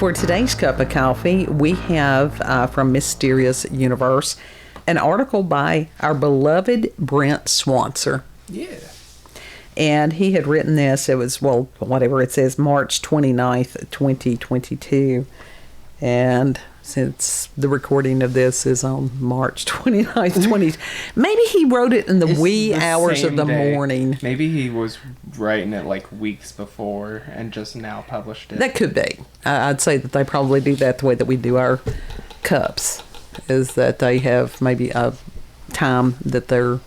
For today's cup of coffee, we have from Mysterious Universe an article by our beloved Brent Swancer. Yeah. And he had written this, it was, well, whatever it says, March 29th, 2022. And since the recording of this is on March 29th, maybe he wrote it in the wee hours of the morning. Maybe he was writing it like weeks before and just now published it. That could be. I'd say that they probably do that the way that we do our cups, is that they have maybe a time that they're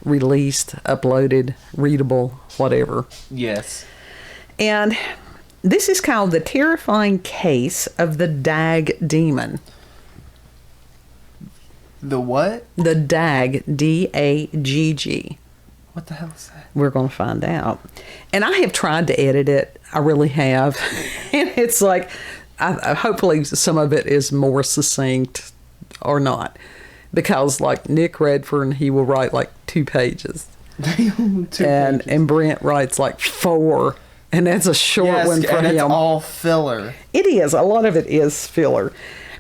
released, uploaded, readable, whatever. Yes. And this is called The Terrifying Case of the Dagg Demon. The what? The Dagg, D-A-G-G. What the hell is that? We're going to find out. And I have tried to edit it. I really have. And it's like, hopefully some of it is more succinct or not. Because like Nick Redfern, he will write like 2 pages. And Brent writes like 4. And that's a short one for him. It's all filler. It is. A lot of it is filler.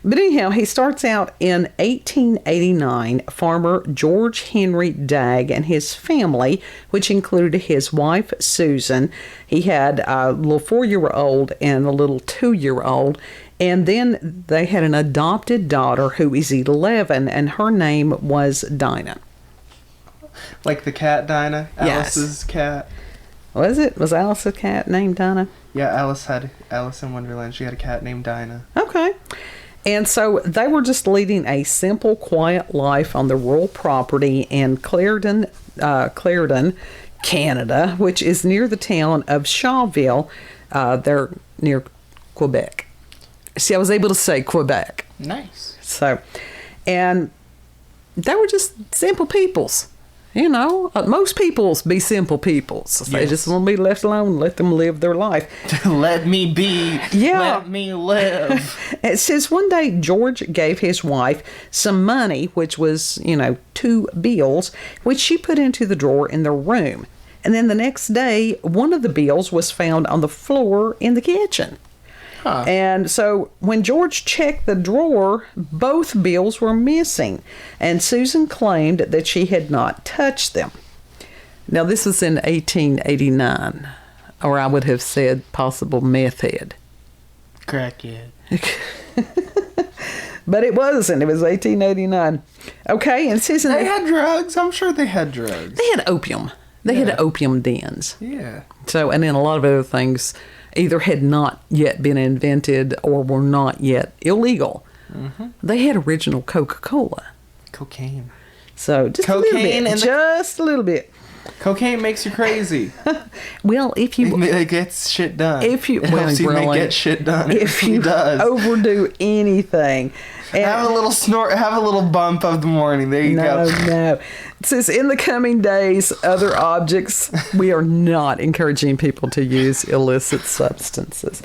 But anyhow, he starts out in 1889. Farmer George Henry Dagg and his family, which included his wife, Susan. He had a little 4-year-old and a little 2-year-old. And then they had an adopted daughter who is 11, and her name was Dinah. Like the cat Dinah? Yes. Alice's cat? Was it? Was Alice's cat named Dinah? Yeah, Alice in Wonderland. She had a cat named Dinah. Okay. And so they were just leading a simple, quiet life on the rural property in Clarendon, Canada, which is near the town of Shawville. They're near Quebec. See, I was able to say Quebec. Nice. So, and they were just simple peoples. You know, most peoples be simple peoples. Yes. They just want to be left alone, let them live their life. Let me be. Yeah. Let me live. It says one day George gave his wife some money, which was, 2 bills, which she put into the drawer in the room. And then the next day, one of the bills was found on the floor in the kitchen. Huh. And so when George checked the drawer, both bills were missing, and Susan claimed that she had not touched them. Now, this was in 1889, or I would have said possible meth head. Crackhead. But it wasn't. It was 1889. Okay, and Susan... They had drugs. I'm sure they had drugs. They had opium. They had opium dens. Yeah. So, and then a lot of other things either had not yet been invented or were not yet illegal. Mm-hmm. They had original Coca-Cola. Cocaine. So, just a little bit. Just a little bit. Cocaine makes you crazy. Well, if you... It gets shit done. If you... It helps you get shit done. If you overdo anything... Have a little snort, have a little bump of the morning. There you go. No. It says, in the coming days, other objects, we are not encouraging people to use illicit substances.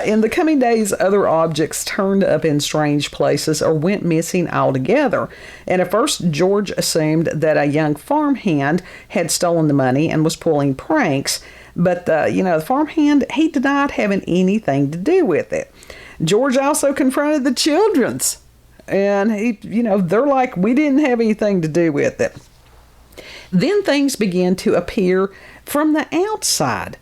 In the coming days, other objects turned up in strange places or went missing altogether. And at first, George assumed that a young farmhand had stolen the money and was pulling pranks. But, the farmhand, he denied having anything to do with it. George also confronted the children's, and they're like, we didn't have anything to do with it. Then things began to appear from the outside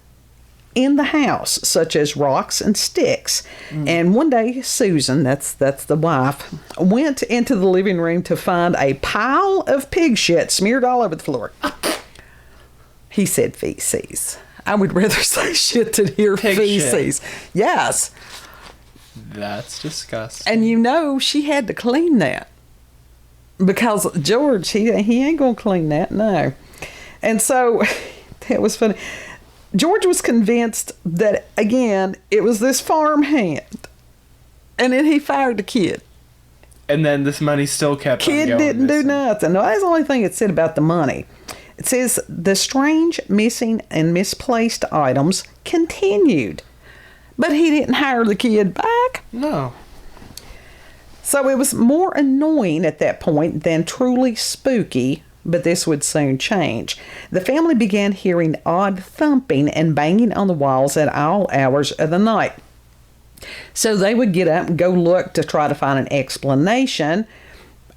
in the house, such as rocks and sticks. And one day, Susan, that's the wife, went into the living room to find a pile of pig shit smeared all over the floor. He said feces. I would rather say shit than hear pig feces. Shit. Yes. That's disgusting. And she had to clean that. Because George, he ain't going to clean that, no. And so, that was funny. George was convinced that, again, it was this farmhand. And then he fired the kid. And then this money still kept on going. Kid didn't do nothing. No, that's the only thing it said about the money. It says, the strange missing and misplaced items continued. But he didn't hire the kid back. No. So it was more annoying at that point than truly spooky, but this would soon change. The family began hearing odd thumping and banging on the walls at all hours of the night. So they would get up and go look to try to find an explanation,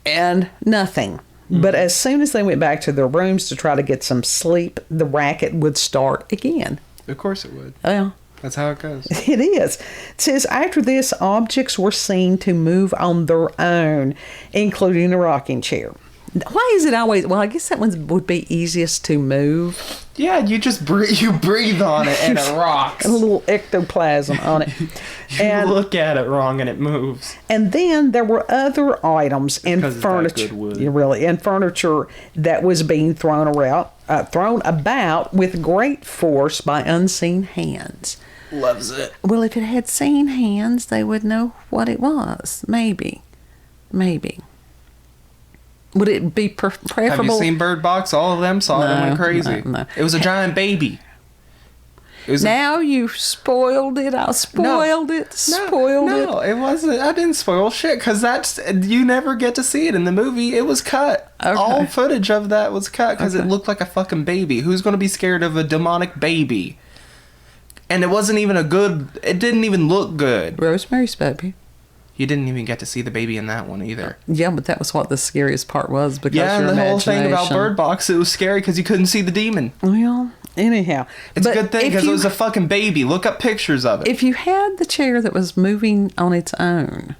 and nothing. But as soon as they went back to their rooms to try to get some sleep, the racket would start again. Of course it would. Well, That's how it goes. it is. It says, after this, objects were seen to move on their own, including the rocking chair. Why is it always... Well, I guess that one would be easiest to move. Yeah, you just breathe on it and it rocks. A little ectoplasm on it. You look at it wrong and it moves. And then there were other items and because furniture, it's that good wood. yeah, really, and furniture that was being thrown about with great force by unseen hands. Loves it. Well, if it had seen hands, they would know what it was. Maybe. Would it be preferable? Have you seen Bird Box? All of them saw it and went crazy. No. It was a giant baby. Now you spoiled it. I spoiled it. No, it wasn't. I didn't spoil shit because you never get to see it in the movie. It was cut. Okay. All footage of that was cut because Okay. it looked like a fucking baby. Who's going to be scared of a demonic baby? And it wasn't even it didn't even look good. Rosemary's Baby. You didn't even get to see the baby in that one either. Yeah, but that was what the scariest part was because Yeah, and your the whole thing about imagination- Bird Box, it was scary because you couldn't see the demon. Well, anyhow. It's but a good thing if because it you- was a fucking baby. Look up pictures of it. If you had the chair that was moving on its own,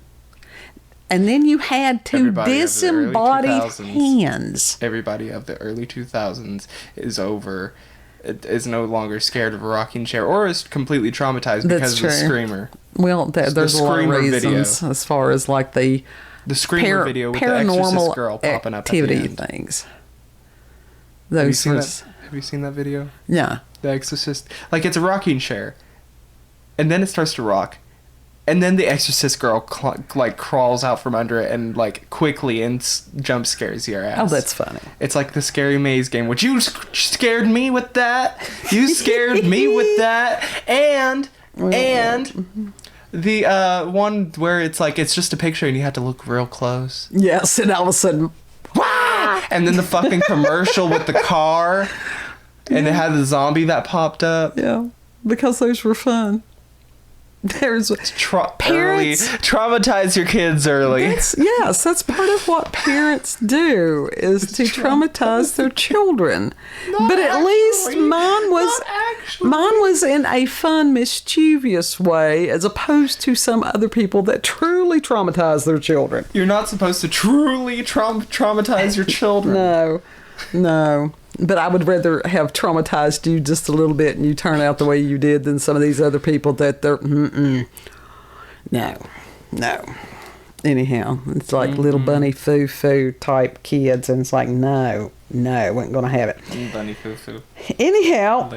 and then you had two Everybody of the early disembodied 2000s. hands. Everybody of the early 2000s is no longer scared of a rocking chair or is completely traumatized because of the screamer. Well, there's a lot of Screamer reasons video. as far as like the The screamer video with the Exorcist girl popping up at the activity end. things. Have you Those seen was, that? Have you seen that video? yeah. The Exorcist, like it's a rocking chair, and then it starts to rock, and then the Exorcist girl crawls out from under it and like quickly and jump scares your ass. Oh, that's funny. It's like the scary maze game, which you scared me with that. You scared me with that, and the one where it's like it's just a picture and you have to look real close. Yes, and all of a sudden, Wah! And then the fucking commercial with the car, and it had the zombie that popped up. yeah, because those were fun. There's parents traumatize your kids early. That's part of what parents do is to traumatize their children. But at least mine was in a fun, mischievous way, as opposed to some other people that truly traumatize their children. You're not supposed to truly traumatize your children. No. But I would rather have traumatized you just a little bit and you turn out the way you did than some of these other people that they're, No. Anyhow, it's like little bunny foo-foo type kids, and it's like, no, wasn't going to have it. Bunny foo-foo. Anyhow,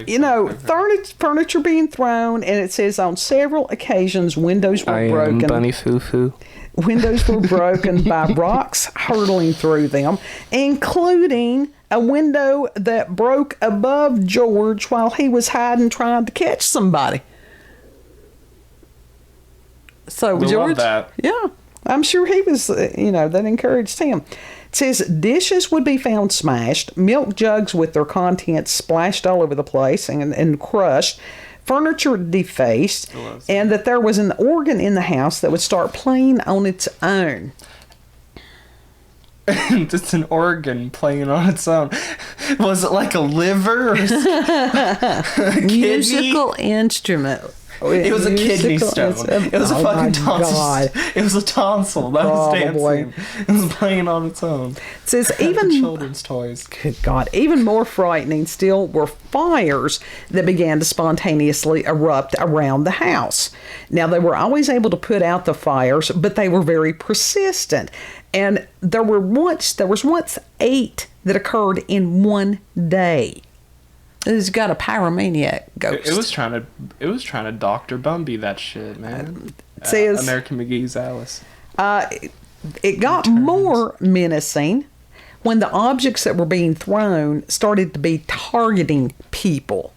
furniture being thrown, and it says on several occasions windows were broken. Bunny foo-foo. Windows were broken by rocks hurtling through them, including a window that broke above George while he was hiding trying to catch somebody. So We George, love that. yeah, I'm sure he was, that encouraged him. It says dishes would be found smashed, milk jugs with their contents splashed all over the place and crushed, furniture defaced, and that there was an organ in the house that would start playing on its own. It's an organ playing on its own. Was it like a liver or a kidney? Musical instrument. It was a kidney stone. It was a fucking tonsil. God. It was a tonsil that was dancing. It was playing on its own. It says even children's toys. Good God. Even more frightening still were fires that began to spontaneously erupt around the house. Now, they were always able to put out the fires, but they were very persistent. And there was once 8 that occurred in one day. It's got a pyromaniac ghost. It was trying to Dr. Bumby that shit, man. It says American McGee's Alice. It got more menacing when the objects that were being thrown started to be targeting people.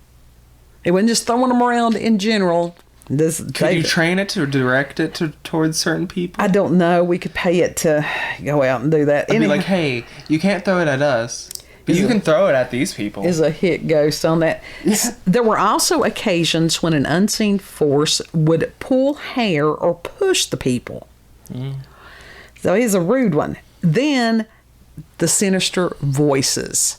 It wasn't just throwing them around in general. Could you train it to direct it towards certain people? I don't know. We could pay it to go out and do that. I'd be like, hey, you can't throw it at us You can throw it at these people. Is a hit ghost on that. Yeah. There were also occasions when an unseen force would pull hair or push the people. So here's a rude one. Then the sinister voices.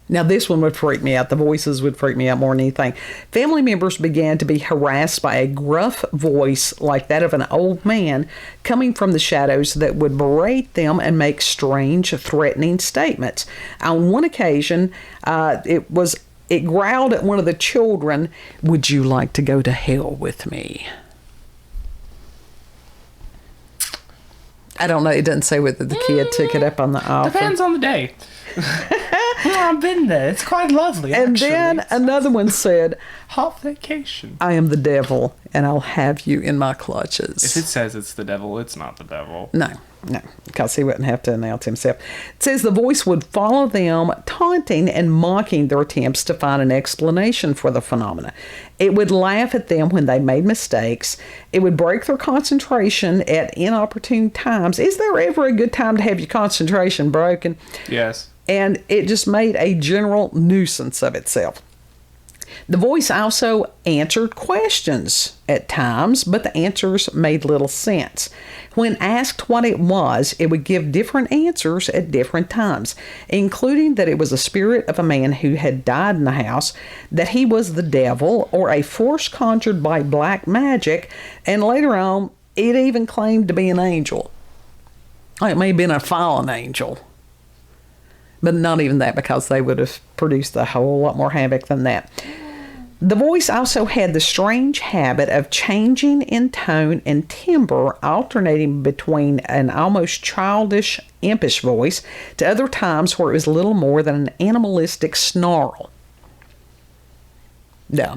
Now, this one would freak me out. The voices would freak me out more than anything. Family members began to be harassed by a gruff voice like that of an old man coming from the shadows that would berate them and make strange, threatening statements. On one occasion, it growled at one of the children, "Would you like to go to hell with me?" I don't know. It doesn't say whether the kid took it up on the offer. Depends on the day. I've been there. It's quite lovely, And actually. then another one said, Hot vacation. "I am the devil, and I'll have you in my clutches." If it says it's the devil, it's not the devil. No, because he wouldn't have to announce himself. It says the voice would follow them, taunting and mocking their attempts to find an explanation for the phenomena. It would laugh at them when they made mistakes. It would break their concentration at inopportune times. Is there ever a good time to have your concentration broken? Yes. And it just made a general nuisance of itself. The voice also answered questions at times, but the answers made little sense. When asked what it was, it would give different answers at different times, including that it was a spirit of a man who had died in the house, that he was the devil, or a force conjured by black magic, and later on, it even claimed to be an angel. It may have been a fallen angel. But not even that, because they would have produced a whole lot more havoc than that. The voice also had the strange habit of changing in tone and timbre, alternating between an almost childish, impish voice to other times where it was little more than an animalistic snarl. Yeah.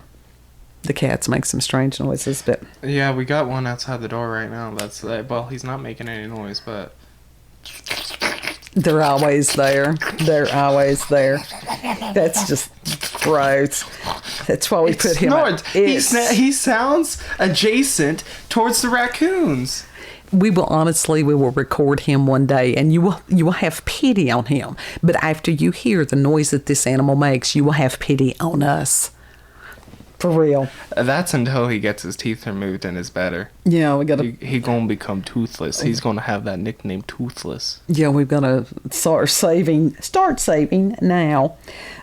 The cats make some strange noises, but... Yeah, we got one outside the door right now. That's well, he's not making any noise, but... They're always there. They're always there. That's just gross. That's why we put him out. He sounds adjacent towards the raccoons. We will record him one day, and you will have pity on him. But after you hear the noise that this animal makes, you will have pity on us. For real. That's until he gets his teeth removed and is better. Yeah, we got to... He gonna become toothless. He's gonna have that nickname, Toothless. Yeah, we've got to start saving now.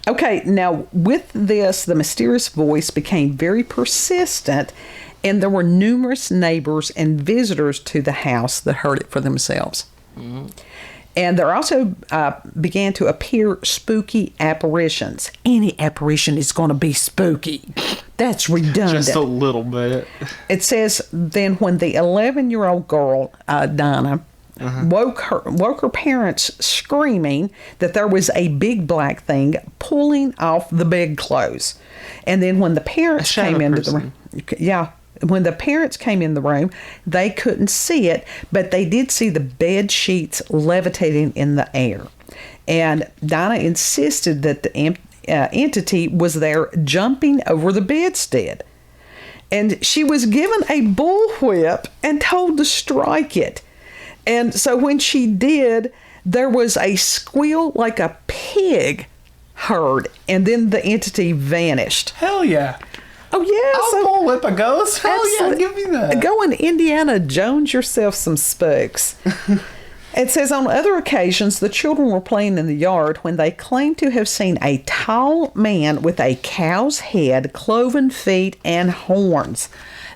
Okay, now with this, the mysterious voice became very persistent, and there were numerous neighbors and visitors to the house that heard it for themselves. Mm-hmm. And there also began to appear spooky apparitions. Any apparition is going to be spooky. That's redundant. Just a little bit. It says, then when the 11-year-old girl, Donna, woke her parents screaming that there was a big black thing pulling off the bedclothes. And then when the parents came into the room... Yeah. When the parents came in the room, they couldn't see it, but they did see the bed sheets levitating in the air. And Dinah insisted that the entity was there jumping over the bedstead. And she was given a bullwhip and told to strike it. And so when she did, there was a squeal like a pig heard, and then the entity vanished. Hell yeah. Oh, yeah. I'll bullwhip a ghost. Hell yeah, give me that. Go and Indiana Jones yourself some spooks. It says, on other occasions, the children were playing in the yard when they claimed to have seen a tall man with a cow's head, cloven feet, and horns.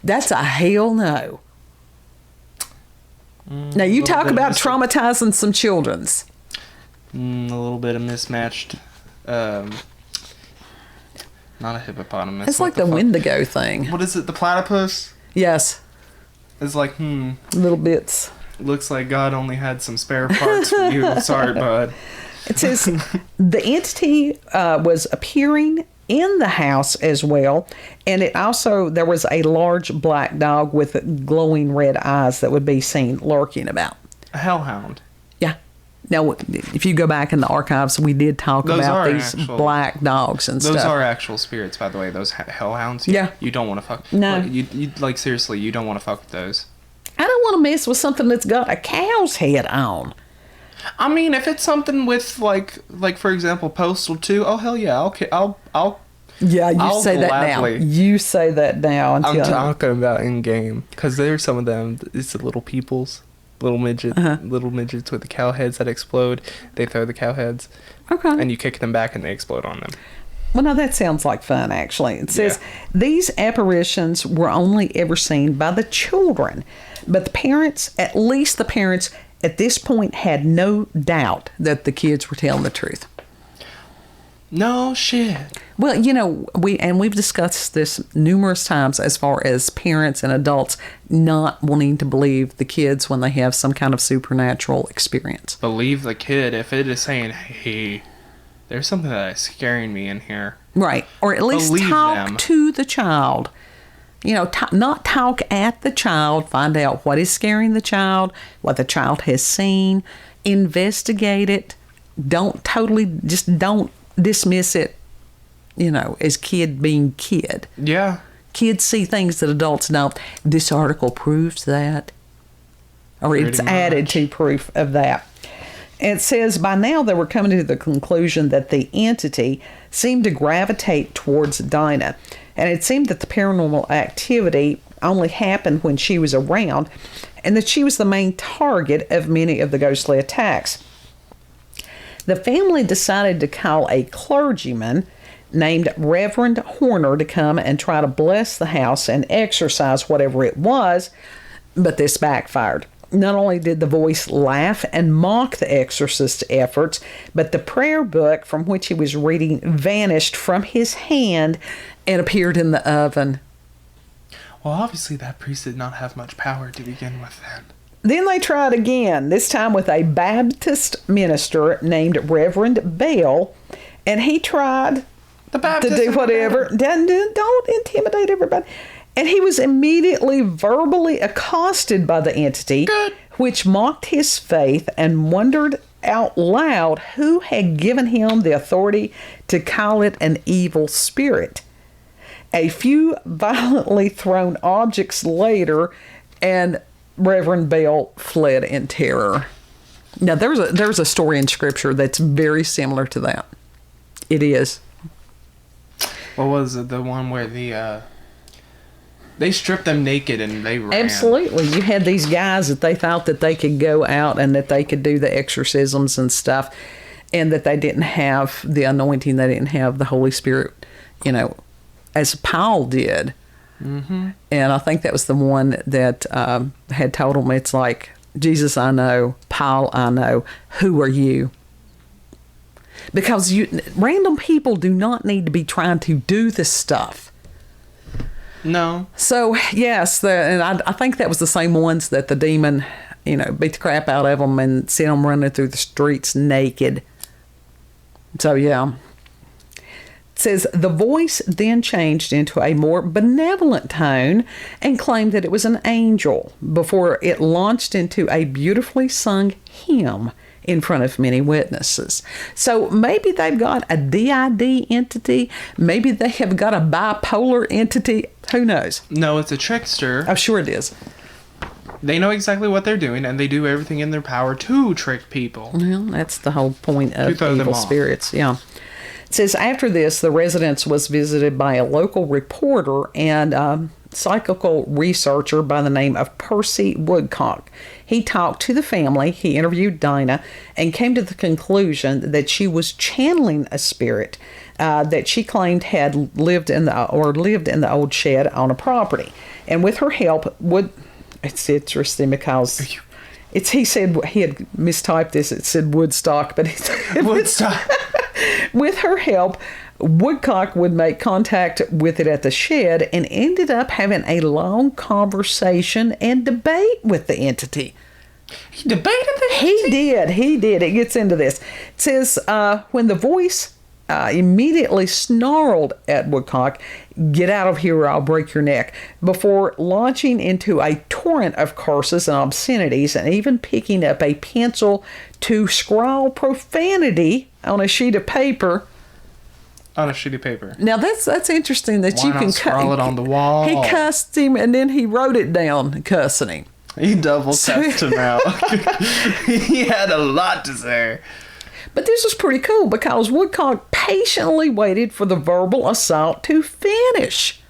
That's a hell no. Now, you talk about traumatizing some children's. A little bit of mismatched... Not a hippopotamus. It's like the Wendigo thing. What is it? The platypus? Yes. It's like, Little bits. Looks like God only had some spare parts for you. Sorry, bud. It says the entity was appearing in the house as well. And there was a large black dog with glowing red eyes that would be seen lurking about. A hellhound. Yeah. Now, if you go back in the archives, we did talk about these black dogs and stuff. Those are actual spirits, by the way. Those hellhounds. Yeah. You don't want to fuck. No. Like seriously, you don't want to fuck with those. I don't want to mess with something that's got a cow's head on. I mean, if it's something with like for example, Postal 2, oh hell yeah, okay, I'll Yeah, you I'll say gladly. that now. You say that now. I'm Until, talking about in game because there's some of them. It's the little peoples, little midgets with the cow heads that explode. They throw the cow heads, okay. and you kick them back, and they explode on them. Well, no, that sounds like fun, actually. It says these apparitions were only ever seen by the children, but the parents, at least the parents, at this point had no doubt that the kids were telling the truth. No shit. Well, you know, we've discussed this numerous times as far as parents and adults not wanting to believe the kids when they have some kind of supernatural experience. Believe the kid if it is saying, "Hey, there's something that is scaring me in here." Right. Or at least Believe talk them. to the child. You know, not talk at the child. Find out what is scaring the child, what the child has seen. Investigate it. Don't dismiss it, you know, as kid being kid. Yeah. Kids see things that adults don't. This article proves that. Or it's Pretty added much. to proof of that. It says by now they were coming to the conclusion that the entity seemed to gravitate towards Dinah. And it seemed that the paranormal activity only happened when she was around and that she was the main target of many of the ghostly attacks. The family decided to call a clergyman named Reverend Horner to come and try to bless the house and exorcise whatever it was, but this backfired. Not only did the voice laugh and mock the exorcist's efforts, but the prayer book from which he was reading vanished from his hand and appeared in the oven. Well, obviously that priest did not have much power to begin with then. Then they tried again, this time with a Baptist minister named Reverend Bell, and he tried The Baptist to do whatever. Don't intimidate everybody. And he was immediately verbally accosted by the entity, Good. which mocked his faith and wondered out loud who had given him the authority to call it an evil spirit. A few violently thrown objects later, and Reverend Bell fled in terror. Now, there's a story in Scripture that's very similar to that. It is. What was it? The one where they stripped them naked and they ran. Absolutely. You had these guys that they thought that they could go out and that they could do the exorcisms and stuff, and that they didn't have the anointing, they didn't have the Holy Spirit, you know, as Paul did. Mm-hmm. And I think that was the one that had told him, it's like, Jesus I know, Paul I know, who are you? Because random people do not need to be trying to do this stuff. No. So, yes, and I think that was the same ones that the demon, you know, beat the crap out of them and sent them running through the streets naked. So, yeah. It says, the voice then changed into a more benevolent tone and claimed that it was an angel before it launched into a beautifully sung hymn in front of many witnesses. So maybe they've got a DID entity. Maybe they have got a bipolar entity. Who knows? No, it's a trickster. I'm sure it is. They know exactly what they're doing, and they do everything in their power to trick people. Well, that's the whole point of throw them evil off. spirits. Yeah. It says after this, the residence was visited by a local reporter and psychical researcher by the name of Percy Woodcock. He talked to the family, he interviewed Dinah, and came to the conclusion that she was channeling a spirit that she claimed had lived in the old shed on a property. And with her help, it's interesting because he said he had mistyped this. It said Woodstock, but he said Woodstock. With her help, Woodcock would make contact with it at the shed and ended up having a long conversation and debate with the entity. He debated the He did. It gets into this. It says, when the voice immediately snarled at Woodcock, "Get out of here or I'll break your neck," before launching into a torrent of curses and obscenities and even picking up a pencil to scrawl profanity on a sheet of paper. on a sheet of paper. Now that's interesting that Why you not can scrawl it on the wall? He cussed him and then he wrote it down, cussing him. He double cussed him out. He had a lot to say. But this was pretty cool because Woodcock patiently waited for the verbal assault to finish.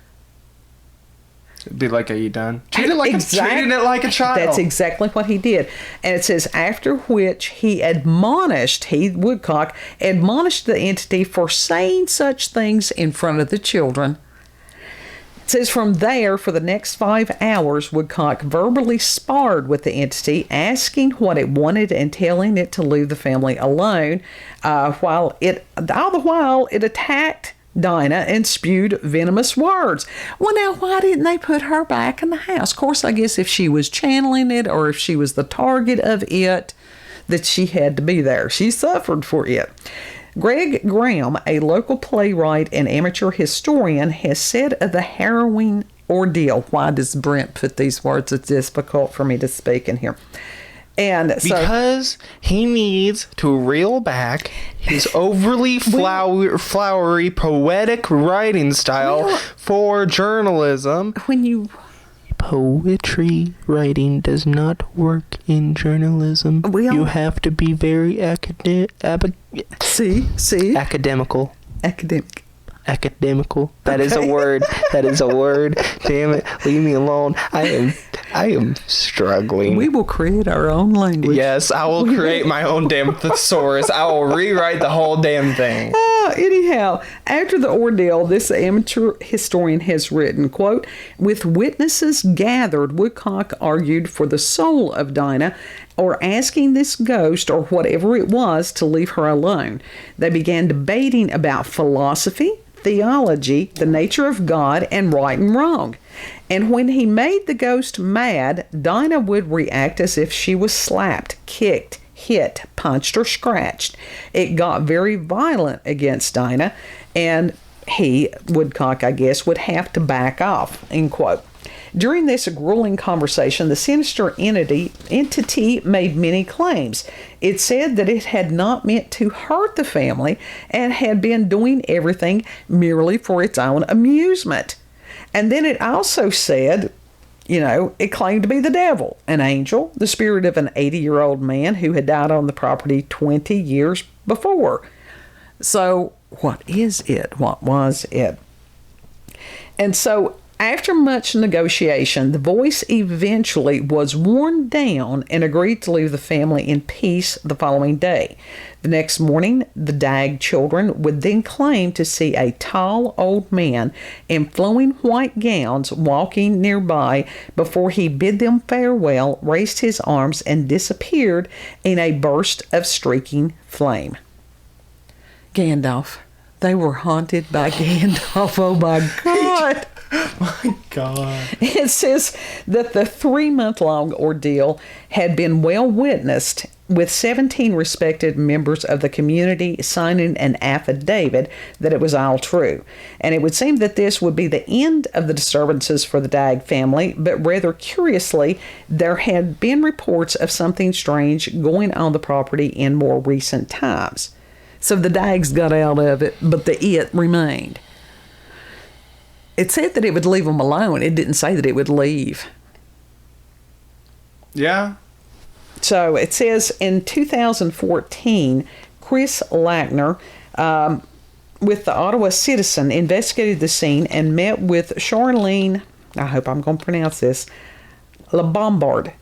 It'd be like, are you done? Treating it like a child. That's exactly what he did. And it says, after which Woodcock admonished the entity for saying such things in front of the children. It says from there, for the next 5 hours, Woodcock verbally sparred with the entity, asking what it wanted and telling it to leave the family alone, all the while it attacked Dinah and spewed venomous words. Well, now, why didn't they put her back in the house? Of course, I guess if she was channeling it or if she was the target of it, that she had to be there. She suffered for it. Greg Graham, a local playwright and amateur historian, has said of the harrowing ordeal. Why does Brent put these words? It's difficult for me to speak in here. Because he needs to reel back his overly flowery, poetic writing style for journalism. Poetry writing does not work in journalism. You have to be very academical. Academical. That is a word. Damn it. Leave me alone. I am struggling. We will create our own language. Yes, I will create my own damn thesaurus. I will rewrite the whole damn thing. Anyhow, after the ordeal, this amateur historian has written, quote, with witnesses gathered, Woodcock argued for the soul of Dinah, or asking this ghost or whatever it was to leave her alone. They began debating about philosophy, theology, the nature of God, and right and wrong. And when he made the ghost mad, Dinah would react as if she was slapped, kicked, hit, punched, or scratched. It got very violent against Dinah, and Woodcock, I guess, would have to back off, end quote. During this grueling conversation, the sinister entity made many claims. It said that it had not meant to hurt the family and had been doing everything merely for its own amusement. And then it also said, it claimed to be the devil, an angel, the spirit of an 80-year-old man who had died on the property 20 years before. So what is it? What was it? And so after much negotiation, the voice eventually was worn down and agreed to leave the family in peace the following day. The next morning, the Dagg children would then claim to see a tall old man in flowing white gowns walking nearby before he bid them farewell, raised his arms, and disappeared in a burst of streaking flame. Gandalf. They were haunted by Gandalf. Oh my God. My God. It says that the 3-month-long ordeal had been well witnessed, with 17 respected members of the community signing an affidavit that it was all true. And it would seem that this would be the end of the disturbances for the Dagg family, but rather curiously, there had been reports of something strange going on the property in more recent times. So the Daggs got out of it, but the it remained. It said that it would leave them alone. It didn't say that it would leave. Yeah. So it says in 2014, Chris Lackner, with the Ottawa Citizen, investigated the scene and met with Charlene, I hope I'm going to pronounce this, LeBombard.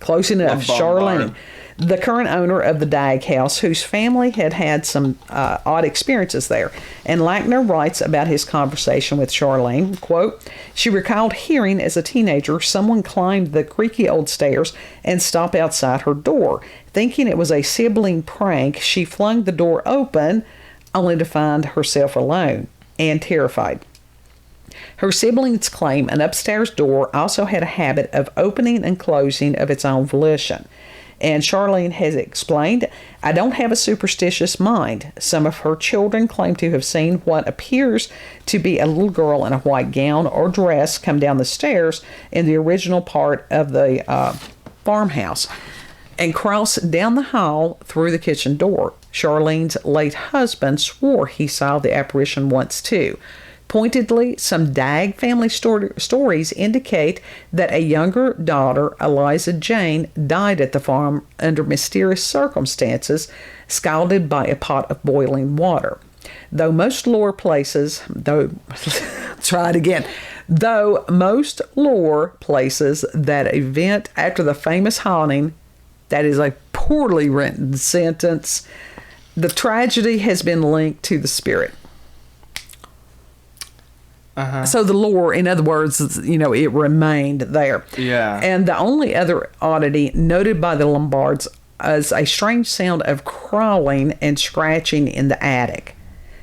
Close enough. Charlene, the current owner of the Dagg house, whose family had had some odd experiences there. And Lackner writes about his conversation with Charlene, quote, she recalled hearing as a teenager someone climbed the creaky old stairs and stop outside her door. Thinking it was a sibling prank, she flung the door open, only to find herself alone and terrified. Her siblings claim an upstairs door also had a habit of opening and closing of its own volition. And Charlene has explained, I don't have a superstitious mind. Some of her children claim to have seen what appears to be a little girl in a white gown or dress come down the stairs in the original part of the farmhouse and cross down the hall through the kitchen door. Charlene's late husband swore he saw the apparition once too. Pointedly, some Dagg family stories indicate that a younger daughter, Eliza Jane, died at the farm under mysterious circumstances, scalded by a pot of boiling water. Though most lore places that event after the famous haunting, that is a poorly written sentence, the tragedy has been linked to the spirit. So the lore, in other words, it remained there. Yeah. And the only other oddity noted by the Lombards is a strange sound of crawling and scratching in the attic,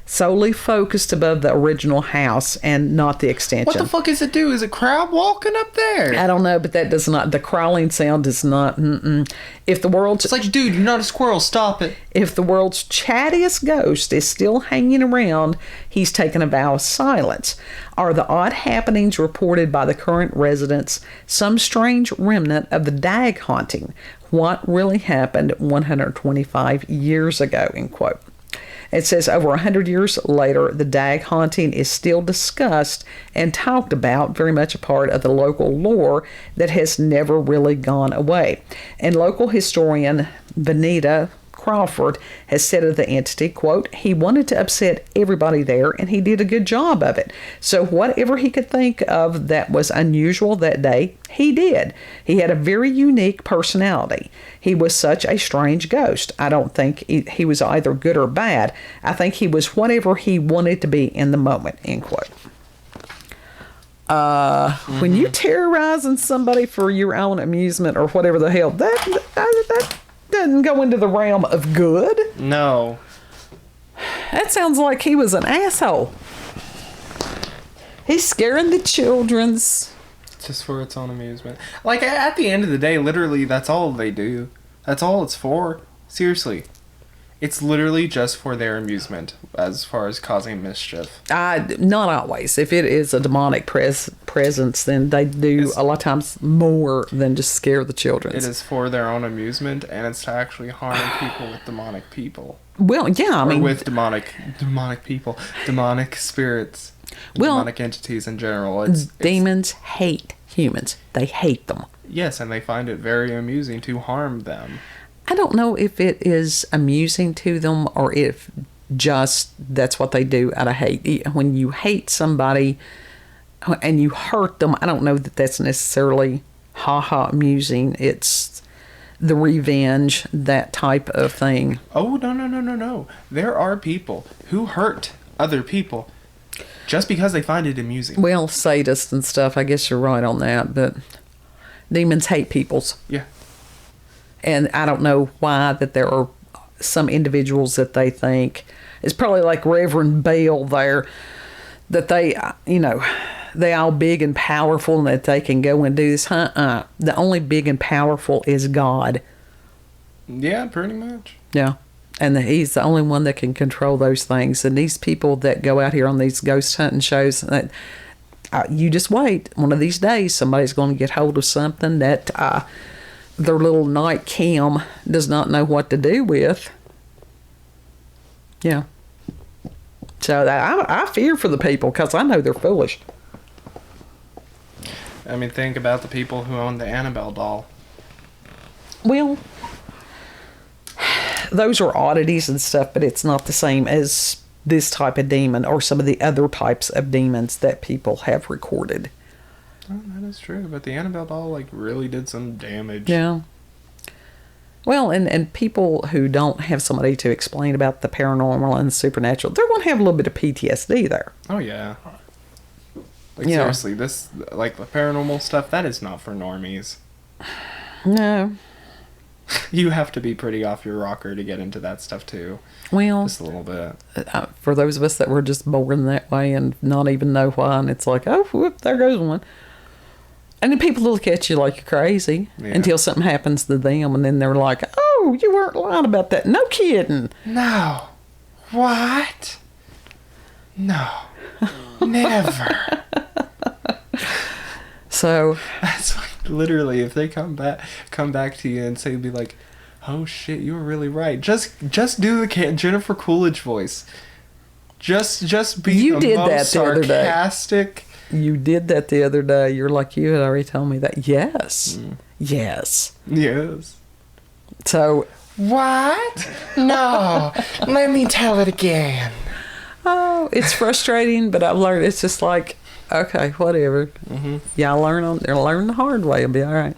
solely focused above the original house and not the extension. What the fuck does it do? Is it crab walking up there? I don't know, but that does not, the crawling sound does not, If the world's... It's like, dude, you're not a squirrel, stop it. If the world's chattiest ghost is still hanging around, he's taken a vow of silence. Are the odd happenings reported by the current residents some strange remnant of the Dagg haunting? What really happened 125 years ago, end quote. It says over 100 years later, the Dagg haunting is still discussed and talked about, very much a part of the local lore that has never really gone away. And local historian Vanita Crawford has said of the entity, quote, he wanted to upset everybody there, and he did a good job of it. So whatever he could think of that was unusual that day, he did. He had a very unique personality. He was such a strange ghost. I don't think he was either good or bad. I think he was whatever he wanted to be in the moment, end quote. When you terrorizing somebody for your own amusement or whatever the hell, that doesn't go into the realm of good. No. That sounds like he was an asshole. He's scaring the children's. Just for its own amusement. Like, at the end of the day, literally, that's all they do. That's all it's for. Seriously. It's literally just for their amusement, as far as causing mischief. Not always. If it is a demonic presence, then they do a lot of times more than just scare the children. It is for their own amusement, and it's to actually harm people with demonic people. Well, yeah, I mean... Or with demonic people, demonic spirits, demonic entities in general. Demons hate humans. They hate them. Yes, and they find it very amusing to harm them. I don't know if it is amusing to them or if just that's what they do out of hate. When you hate somebody and you hurt them, I don't know that that's necessarily amusing. It's the revenge, that type of thing. Oh, no. There are people who hurt other people just because they find it amusing. Well, sadists and stuff, I guess you're right on that, but demons hate peoples. Yeah. And I don't know why that there are some individuals that they think, it's probably like Reverend Bale there, that they, they all big and powerful and that they can go and do this. The only big and powerful is God. Yeah, pretty much. Yeah. And he's the only one that can control those things. And these people that go out here on these ghost hunting shows, that you just wait. One of these days, somebody's going to get hold of something that... their little night cam does not know what to do with. Yeah. So I fear for the people because I know they're foolish. I mean, think about the people who own the Annabelle doll. Well, those are oddities and stuff, but it's not the same as this type of demon or some of the other types of demons that people have recorded. Oh, that is true, but the Annabelle doll really did some damage. Yeah. Well, and people who don't have somebody to explain about the paranormal and supernatural, they're going to have a little bit of PTSD there. Oh, yeah. Seriously, this, the paranormal stuff, that is not for normies. No. You have to be pretty off your rocker to get into that stuff, too. Well, just a little bit. For those of us that were just born that way and not even know why, and it's like, oh, whoop, there goes one. And then people look at you like you're crazy until something happens to them, and then they're like, oh, you weren't lying about that. No kidding. No. What? No. Never. So. That's literally, if they come back to you and say, be like, oh shit, you were really right. Just do the Jennifer Coolidge voice. Just be You the did most that the other day. sarcastic. You did that the other day. You're like, you had already told me that. Yes. Yes. Yes. So, What? No. Let me tell it again. oh, it's frustrating, but I've learned it's just like, okay, whatever. Y'all learn the hard way. It'll be all right.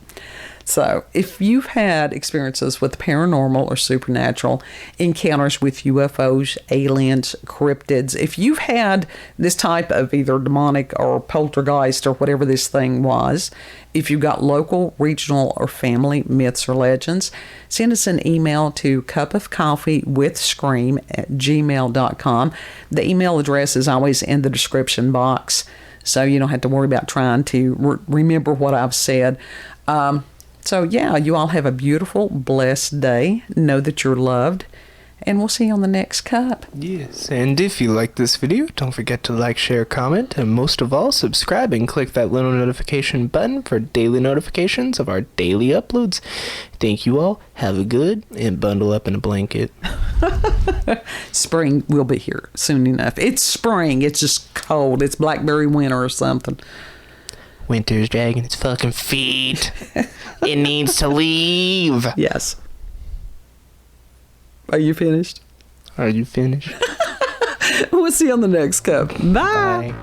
So, if you've had experiences with paranormal or supernatural encounters with UFOs, aliens, cryptids, if you've had this type of either demonic or poltergeist or whatever this thing was, if you've got local, regional, or family myths or legends, send us an email to cupofcoffeewithscream@gmail.com. The email address is always in the description box, so you don't have to worry about trying to remember what I've said. So, yeah, you all have a beautiful, blessed day. Know that you're loved. And we'll see you on the next cup. Yes, and if you like this video, don't forget to like, share, comment, and most of all, subscribe and click that little notification button for daily notifications of our daily uploads. Thank you all. Have a good and bundle up in a blanket. Spring will be here soon enough. It's spring. It's just cold. It's blackberry winter or something. Winter's dragging its fucking feet. It needs to leave. Yes. Are you finished? Are you finished? We'll see you on the next cup. Bye. Bye.